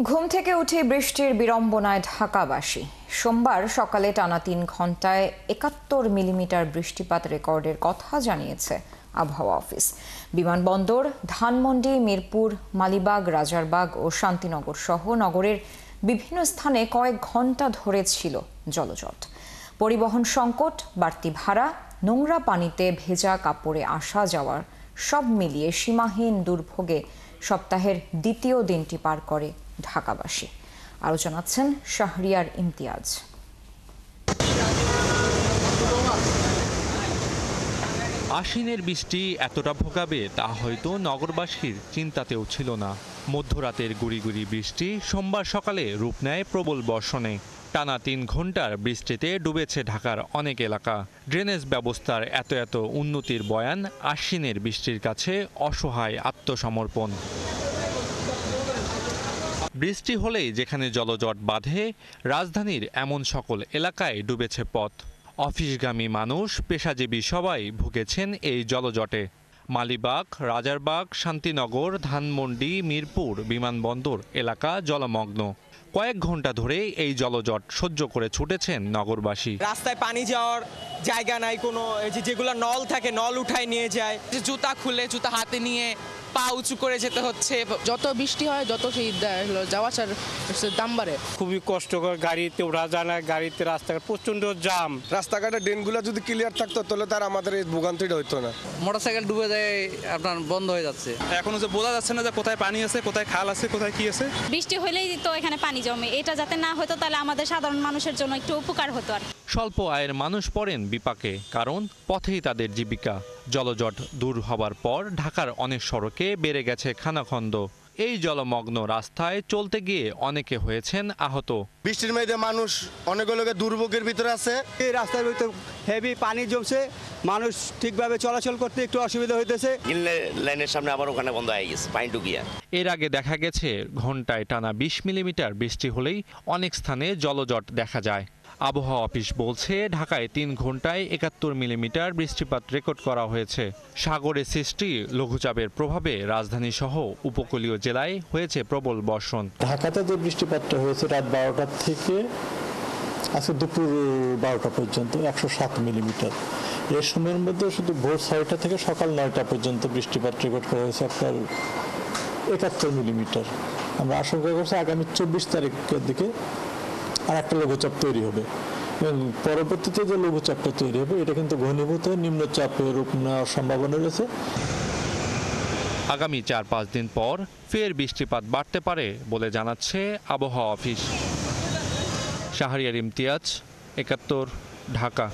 ঘুম থেকে উঠে বৃষ্টির বিড়ম্বনায় ঢাকাবাসী। সোমবার সকালে টানা ৩ ঘন্টায় ৭১ মিলিমিটার বৃষ্টিপাত রেকর্ডের কথা জানিয়েছে আবহাওয়া অফিস। বিমানবন্দর, ধানমন্ডি, মিরপুর, মালিবাগ, রাজারবাগ ও শান্তিনগর সহ নগরের বিভিন্ন স্থানে কয়েক ঘন্টা ধরে ছিল জলজট। পরিবহন সংকট, বাড়তি ভাড়া, নোংরা পানিতে ভেজা কাপড়ে আসা যাওয়ার সব মিলিয়ে সীমাহীন দুর্ভোগে সপ্তাহের দ্বিতীয় দিনটি পার করে ঢাকাবাসী। আরও জানাচ্ছেন শাহরিয়ার ইমতিয়াজ। আশ্বিনের বৃষ্টি এতটা ভোগাবে তা হয়তো নগরবাসীর চিন্তাতেও ছিল না। মধ্যরাতের গুড়ি গুড়ি বৃষ্টি সোমবার সকালে রূপ নেয় প্রবল বর্ষণে। টানা ৩ ঘন্টার বৃষ্টিতে ডুবেছে ঢাকার অনেক এলাকা। ড্রেনেজ ব্যবস্থার এত উন্নতির বয়ান আশ্বিনের বৃষ্টির কাছে অসহায় আত্মসমর্পণ। বৃষ্টি হলেই যেখানে জলজট বাঁধে, রাজধানীর এমন সকল এলাকায় ডুবেছে পথ। অফিসগামী মানুষ, পেশাজীবী সবাই ভুগেছেন এই জলজটে। মালিবাগ, রাজারবাগ, শান্তিনগর, ধানমন্ডি, মিরপুর, বিমানবন্দর এলাকা জলমগ্ন। কয়েক ঘন্টা ধরে এই জলজট সহ্য করে ছুটেছেন নগরবাসী। রাস্তায় পানি যাওয়ার জায়গা নাই, কোনো যেগুলো নল থাকে নল উঠায় নিয়ে যায়। জুতা খুলে জুতা হাতে নিয়ে পা উঁচু করে যেতে হচ্ছে। যত বৃষ্টি হয় যত সেই যাওয়া আসার দাম বাড়ে। খুবই কষ্টকর, গাড়িতে ওঠা যায় না, গাড়িতে রাস্তাঘাট প্রচন্ড জাম। রাস্তাঘাটের ড্রেনগুলো যদি ক্লিয়ার থাকতো তাহলে তার আমাদের এই ভোগান্তিটা হইতো না। মোটরসাইকেল ডুবে যায়, আপনার বন্ধ হয়ে যাচ্ছে। এখনো যে বোঝা যাচ্ছে না যে কোথায় পানি আছে, কোথায় খাল আছে, কোথায় কি আছে। বৃষ্টি হলেই তো এখানে পানি জমে, এটা যাতে না হতো তাহলে আমাদের সাধারণ মানুষের জন্য একটু উপকার হতো। আর স্বল্প আয়ের মানুষ পড়েন বিপাকে, কারণ পথেই তাদের জীবিকা। জলজট দূর হবার পর ঢাকার অনেক সড়কে বেড়ে গেছে খানাখন্দ। এই জলমগ্ন রাস্তায় চলতে গিয়ে অনেকে হয়েছেন আহত। বৃষ্টির মধ্যে মানুষ অনেকগুলো দুর্ভোগের ভিতরে আছে। এই রাস্তার ভিতরে হেভি পানি জমছে, মানুষ ঠিকভাবে চলাচল করতে একটু অসুবিধা হইতেছে। লাইনের সামনে আবার ওখানে বন্ধ হয়ে গেছে পানি ঢুকিয়ে। এর আগে দেখা গেছে ঘন্টায় টানা ২০ মিলিমিটার বৃষ্টি হলেই অনেক স্থানে জলজট দেখা যায়। আবহাওয়া অফিস বলছে, ঢাকায় ৩ ঘন্টায় ৭১ মিলিমিটার বৃষ্টিপাত রেকর্ড করা হয়েছে। সাগরে সৃষ্টি লঘুচাপের প্রভাবে রাজধানী সহ উপকূলীয় জেলায় হয়েছে প্রবল বর্ষণ। ঢাকাতে যে বৃষ্টিপাতটা হয়েছে রাত ১২টা থেকে আজকে দুপুর ১২টা পর্যন্ত ১০৭ মিলিমিটার। এর সময়ের মধ্যে শুধু ভোর ৬টা থেকে সকাল ৯টা পর্যন্ত বৃষ্টিপাত রেকর্ড করা হয়েছে আপনার ৭১ মিলিমিটার। আমরা আশঙ্কা করছি আগামী ২৪ তারিখের দিকে আর একটা লঘুচাপ তৈরি হবে এবং পরবর্তীতে যে লঘুচাপটা তৈরি হবে এটা কিন্তু ঘনীভূত নিম্নচাপের রূপ নেওয়ার সম্ভাবনা রয়েছে। আগামী ৪-৫ দিন পর ফের বৃষ্টিপাত বাড়তে পারে বলে জানাচ্ছে আবহাওয়া অফিস। শাহরিয়ার ইমতিয়াজ, ৭১, ঢাকা।